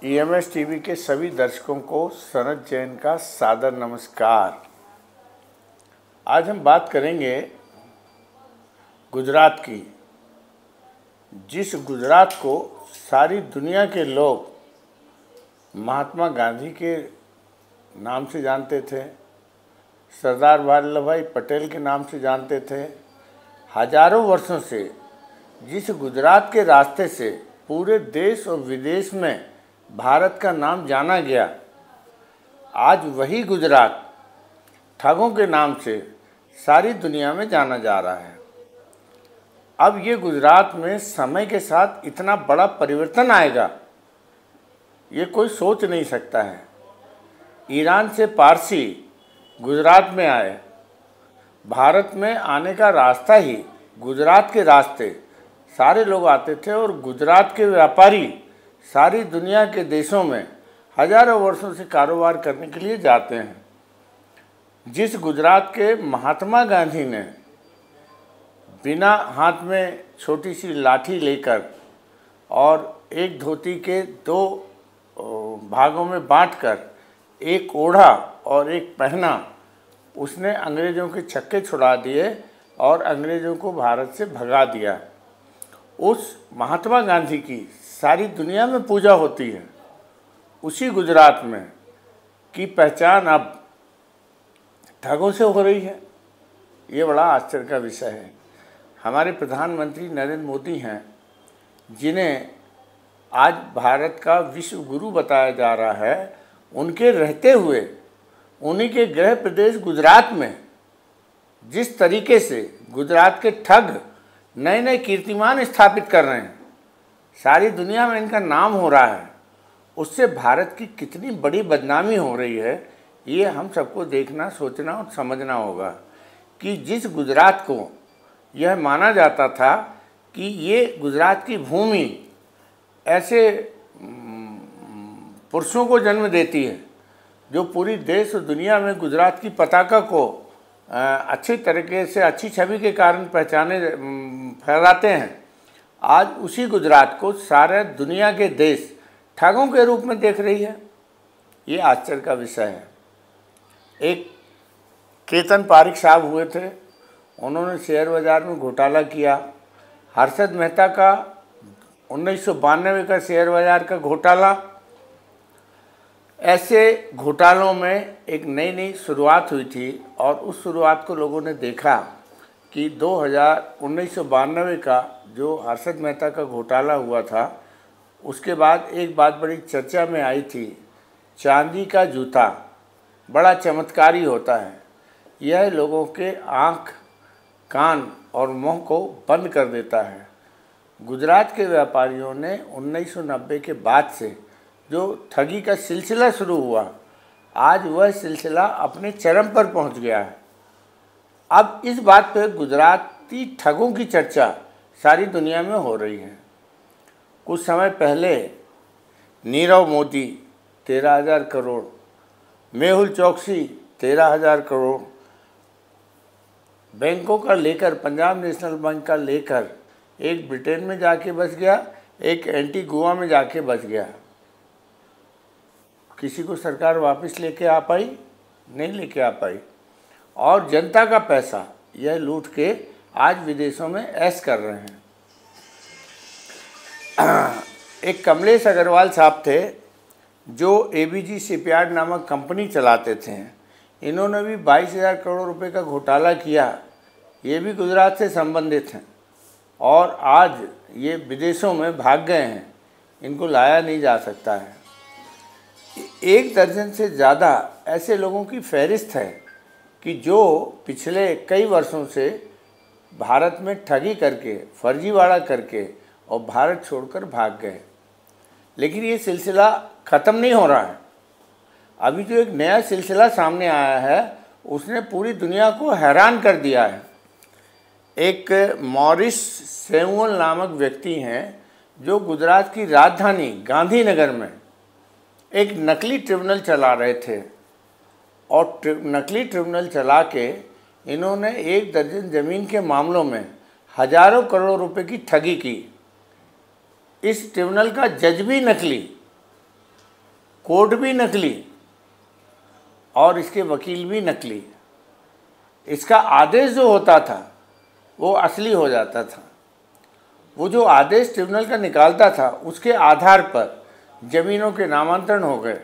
EMS TV के सभी दर्शकों को सनत जैन का सादर नमस्कार। आज हम बात करेंगे गुजरात की, जिस गुजरात को सारी दुनिया के लोग महात्मा गांधी के नाम से जानते थे, सरदार वल्लभ भाई पटेल के नाम से जानते थे। हजारों वर्षों से जिस गुजरात के रास्ते से पूरे देश और विदेश में भारत का नाम जाना गया, आज वही गुजरात ठगों के नाम से सारी दुनिया में जाना जा रहा है। अब ये गुजरात में समय के साथ इतना बड़ा परिवर्तन आएगा, ये कोई सोच नहीं सकता है। ईरान से पारसी गुजरात में आए, भारत में आने का रास्ता ही गुजरात के रास्ते सारे लोग आते थे और गुजरात के व्यापारी सारी दुनिया के देशों में हजारों वर्षों से कारोबार करने के लिए जाते हैं। जिस गुजरात के महात्मा गांधी ने बिना हाथ में छोटी सी लाठी लेकर और एक धोती के दो भागों में बांटकर एक ओढ़ा और एक पहना, उसने अंग्रेज़ों के छक्के छुड़ा दिए और अंग्रेज़ों को भारत से भगा दिया। उस महात्मा गांधी की सारी दुनिया में पूजा होती है। उसी गुजरात में की पहचान अब ठगों से हो रही है। ये बड़ा आश्चर्य का विषय है। हमारे प्रधानमंत्री नरेंद्र मोदी हैं, जिन्हें आज भारत का विश्व गुरु बताया जा रहा है, उनके रहते हुए उन्हीं के गृह प्रदेश गुजरात में जिस तरीके से गुजरात के ठग नए नए कीर्तिमान स्थापित कर रहे हैं, सारी दुनिया में इनका नाम हो रहा है, उससे भारत की कितनी बड़ी बदनामी हो रही है, ये हम सबको देखना, सोचना और समझना होगा कि जिस गुजरात को यह माना जाता था कि ये गुजरात की भूमि ऐसे पुरुषों को जन्म देती है जो पूरी देश और दुनिया में गुजरात की पताका को अच्छी तरीके से, अच्छी छवि के कारण पहचाने फहराते हैं। आज उसी गुजरात को सारे दुनिया के देश ठगों के रूप में देख रही है। ये आश्चर्य का विषय है। एक केतन पारिक साहब हुए थे, उन्होंने शेयर बाज़ार में घोटाला किया। हर्षद मेहता का 1992 का शेयर बाज़ार का घोटाला। ऐसे घोटालों में एक नई नई शुरुआत हुई थी और उस शुरुआत को लोगों ने देखा कि 1992 का जो हर्षद मेहता का घोटाला हुआ था, उसके बाद एक बात बड़ी चर्चा में आई थी, चांदी का जूता बड़ा चमत्कारी होता है। यह लोगों के आँख, कान और मुंह को बंद कर देता है। गुजरात के व्यापारियों ने 1990 के बाद से जो ठगी का सिलसिला शुरू हुआ, आज वह सिलसिला अपने चरम पर पहुंच गया है। अब इस बात पर गुजराती ठगों की चर्चा सारी दुनिया में हो रही है। कुछ समय पहले नीरव मोदी 13,000 करोड़, मेहुल चौकसी 13,000 करोड़, बैंकों का लेकर, पंजाब नेशनल बैंक का लेकर, एक ब्रिटेन में जाके बस गया, एक एंटीगुआ में जाके बस गया। किसी को सरकार वापस लेके आ पाई? नहीं लेके आ पाई। और जनता का पैसा यह लूट के आज विदेशों में ऐश कर रहे हैं। एक कमलेश अग्रवाल साहब थे जो एबीजी शिपयार्ड नामक कंपनी चलाते थे। इन्होंने भी 22,000 करोड़ रुपए का घोटाला किया। ये भी गुजरात से संबंधित हैं और आज ये विदेशों में भाग गए हैं, इनको लाया नहीं जा सकता है। एक दर्जन से ज़्यादा ऐसे लोगों की फहरिस्त है कि जो पिछले कई वर्षों से भारत में ठगी करके, फर्जीवाड़ा करके और भारत छोड़कर भाग गए। लेकिन ये सिलसिला ख़त्म नहीं हो रहा है। अभी जो एक नया सिलसिला सामने आया है, उसने पूरी दुनिया को हैरान कर दिया है। एक मॉरिस सेमुअल नामक व्यक्ति हैं जो गुजरात की राजधानी गांधीनगर में एक नकली ट्रिब्यूनल चला रहे थे और नकली ट्रिब्यूनल चला के इन्होंने एक दर्जन ज़मीन के मामलों में हजारों करोड़ रुपए की ठगी की। इस ट्रिब्यूनल का जज भी नकली। कोर्ट भी नकली और इसके वकील भी नकली। इसका आदेश जो होता था वो असली हो जाता था। वो जो आदेश ट्रिब्यूनल का निकालता था उसके आधार पर ज़मीनों के नामांतरण हो गए,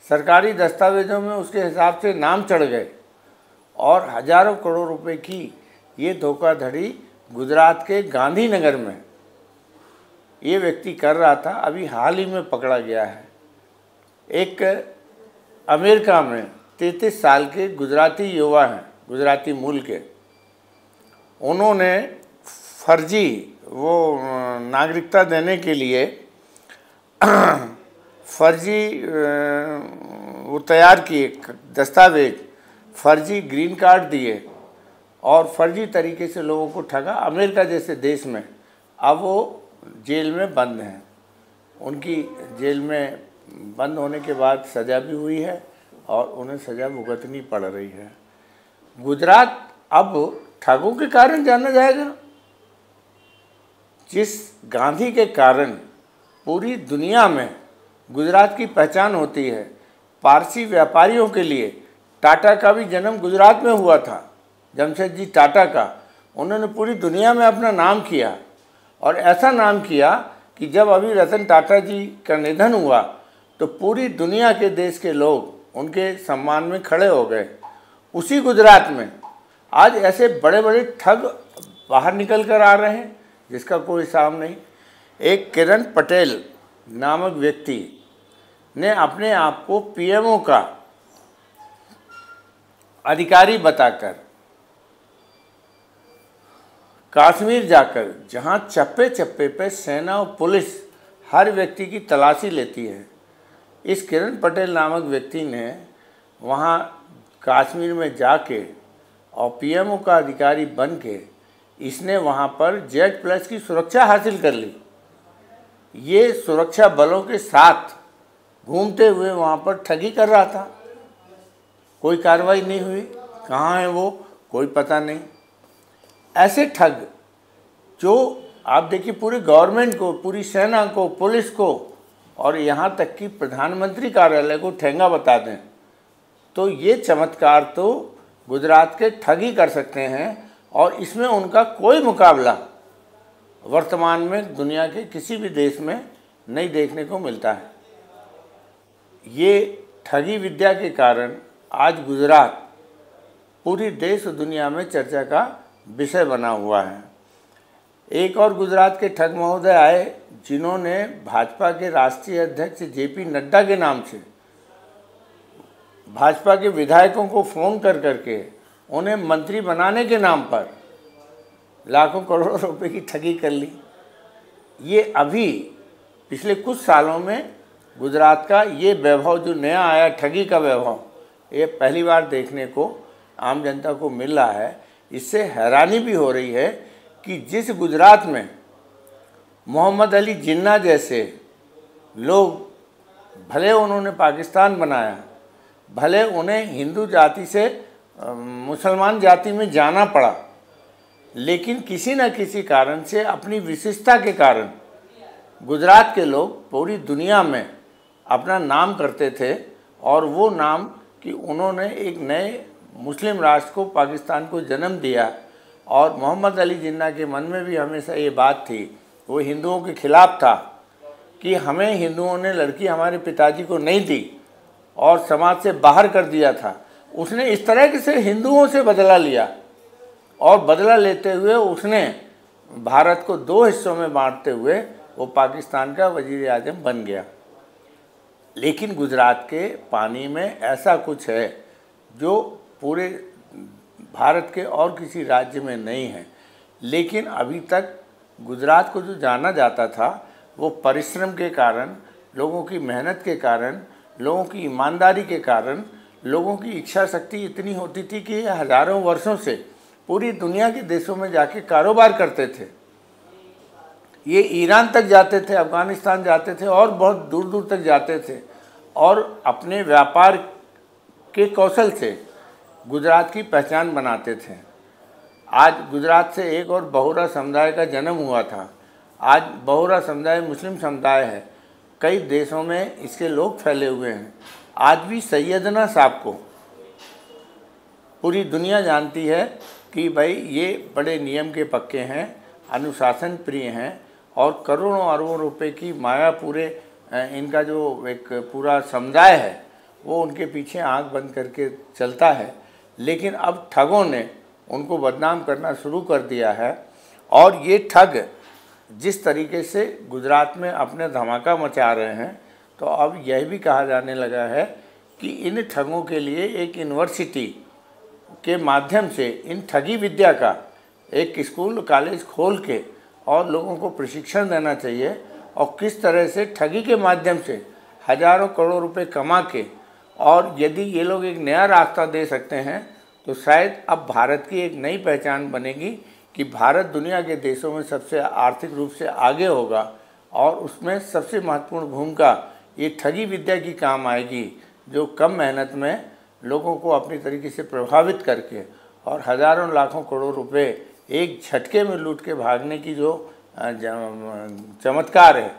सरकारी दस्तावेज़ों में उसके हिसाब से नाम चढ़ गए और हजारों करोड़ रुपए की ये धोखाधड़ी गुजरात के गांधीनगर में ये व्यक्ति कर रहा था। अभी हाल ही में पकड़ा गया है। एक अमेरिका में 33 साल के गुजराती युवा हैं, गुजराती मूल के। उन्होंने फर्जी वो नागरिकता देने के लिए फर्जी वो तैयार किए दस्तावेज, फर्जी ग्रीन कार्ड दिए और फर्जी तरीके से लोगों को ठगा अमेरिका जैसे देश में। अब वो जेल में बंद हैं। उनकी जेल में बंद होने के बाद सज़ा भी हुई है और उन्हें सज़ा भुगतनी पड़ रही है। गुजरात अब ठगों के कारण जाना जाएगा। जिस गांधी के कारण पूरी दुनिया में गुजरात की पहचान होती है। पारसी व्यापारियों के लिए टाटा का भी जन्म गुजरात में हुआ था, जमशेदजी टाटा का। उन्होंने पूरी दुनिया में अपना नाम किया और ऐसा नाम किया कि जब अभी रतन टाटा जी का निधन हुआ तो पूरी दुनिया के देश के लोग उनके सम्मान में खड़े हो गए। उसी गुजरात में आज ऐसे बड़े बड़े ठग बाहर निकल कर आ रहे हैं जिसका कोई हिसाब नहीं। एक किरण पटेल नामक व्यक्ति ने अपने आप को पीएमओ का अधिकारी बताकर कश्मीर जाकर, जहां चप्पे चप्पे पे सेना और पुलिस हर व्यक्ति की तलाशी लेती है, इस किरण पटेल नामक व्यक्ति ने वहां कश्मीर में जाके और पीएमओ का अधिकारी बन के इसने वहां पर Z+ की सुरक्षा हासिल कर ली। ये सुरक्षा बलों के साथ घूमते हुए वहाँ पर ठगी कर रहा था। कोई कार्रवाई नहीं हुई। कहाँ है वो, कोई पता नहीं। ऐसे ठग जो आप देखिए पूरी गवर्नमेंट को, पूरी सेना को, पुलिस को और यहाँ तक कि प्रधानमंत्री कार्यालय को ठेंगा बता दें, तो ये चमत्कार तो गुजरात के ठग ही कर सकते हैं और इसमें उनका कोई मुकाबला वर्तमान में दुनिया के किसी भी देश में नहीं देखने को मिलता है। ये ठगी विद्या के कारण आज गुजरात पूरी देश और दुनिया में चर्चा का विषय बना हुआ है। एक और गुजरात के ठग महोदय आए जिन्होंने भाजपा के राष्ट्रीय अध्यक्ष JP नड्डा के नाम से भाजपा के विधायकों को फ़ोन कर करके उन्हें मंत्री बनाने के नाम पर लाखों करोड़ों रुपए की ठगी कर ली। ये अभी पिछले कुछ सालों में गुजरात का ये वैभव जो नया आया, ठगी का वैभव, ये पहली बार देखने को आम जनता को मिल रहा है। इससे हैरानी भी हो रही है कि जिस गुजरात में मोहम्मद अली जिन्ना जैसे लोग, भले उन्होंने पाकिस्तान बनाया, भले उन्हें हिंदू जाति से मुसलमान जाति में जाना पड़ा, लेकिन किसी न किसी कारण से अपनी विशिष्टता के कारण गुजरात के लोग पूरी दुनिया में अपना नाम करते थे और वो नाम कि उन्होंने एक नए मुस्लिम राष्ट्र को, पाकिस्तान को जन्म दिया। और मोहम्मद अली जिन्ना के मन में भी हमेशा ये बात थी, वो हिंदुओं के खिलाफ़ था कि हमें हिंदुओं ने लड़की हमारे पिताजी को नहीं दी और समाज से बाहर कर दिया था। उसने इस तरह से हिंदुओं से बदला लिया और बदला लेते हुए उसने भारत को 2 हिस्सों में बांटते हुए वो पाकिस्तान का वज़ीर आज़म बन गया। लेकिन गुजरात के पानी में ऐसा कुछ है जो पूरे भारत के और किसी राज्य में नहीं है। लेकिन अभी तक गुजरात को जो जाना जाता था वो परिश्रम के कारण, लोगों की मेहनत के कारण, लोगों की ईमानदारी के कारण, लोगों की इच्छा शक्ति इतनी होती थी कि ये हज़ारों वर्षों से पूरी दुनिया के देशों में जाके कारोबार करते थे। ये ईरान तक जाते थे, अफ़गानिस्तान जाते थे और बहुत दूर दूर तक जाते थे और अपने व्यापार के कौशल से गुजरात की पहचान बनाते थे। आज गुजरात से एक और बोहरा समुदाय का जन्म हुआ था। आज बोहरा समुदाय मुस्लिम समुदाय है कई देशों में इसके लोग फैले हुए हैं। आज भी सैयदना साहब को पूरी दुनिया जानती है कि भाई ये बड़े नियम के पक्के हैं, अनुशासन प्रिय हैं और करोड़ों अरबों रुपए की माया पूरे इनका जो एक पूरा समुदाय है वो उनके पीछे आंख बंद करके चलता है। लेकिन अब ठगों ने उनको बदनाम करना शुरू कर दिया है और ये ठग जिस तरीके से गुजरात में अपने धमाका मचा रहे हैं, तो अब यह भी कहा जाने लगा है कि इन ठगों के लिए एक यूनिवर्सिटी के माध्यम से इन ठगी विद्या का एक स्कूल कॉलेज खोल के और लोगों को प्रशिक्षण देना चाहिए और किस तरह से ठगी के माध्यम से हजारों करोड़ रुपए कमा के, और यदि ये लोग एक नया रास्ता दे सकते हैं तो शायद अब भारत की एक नई पहचान बनेगी कि भारत दुनिया के देशों में सबसे आर्थिक रूप से आगे होगा और उसमें सबसे महत्वपूर्ण भूमिका ये ठगी विद्या की काम आएगी, जो कम मेहनत में लोगों को अपनी तरीके से प्रभावित करके और हज़ारों लाखों करोड़ रुपए एक झटके में लूट के भागने की जो चमत्कार है,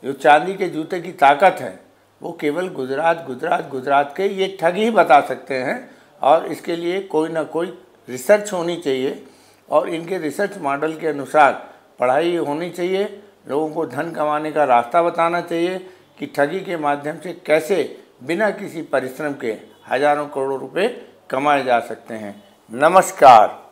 जो चांदी के जूते की ताकत है, वो केवल गुजरात के ये ठग ही बता सकते हैं। और इसके लिए कोई ना कोई रिसर्च होनी चाहिए और इनके रिसर्च मॉडल के अनुसार पढ़ाई होनी चाहिए। लोगों को धन कमाने का रास्ता बताना चाहिए कि ठगी के माध्यम से कैसे बिना किसी परिश्रम के हजारों करोड़ रुपए कमाए जा सकते हैं। नमस्कार।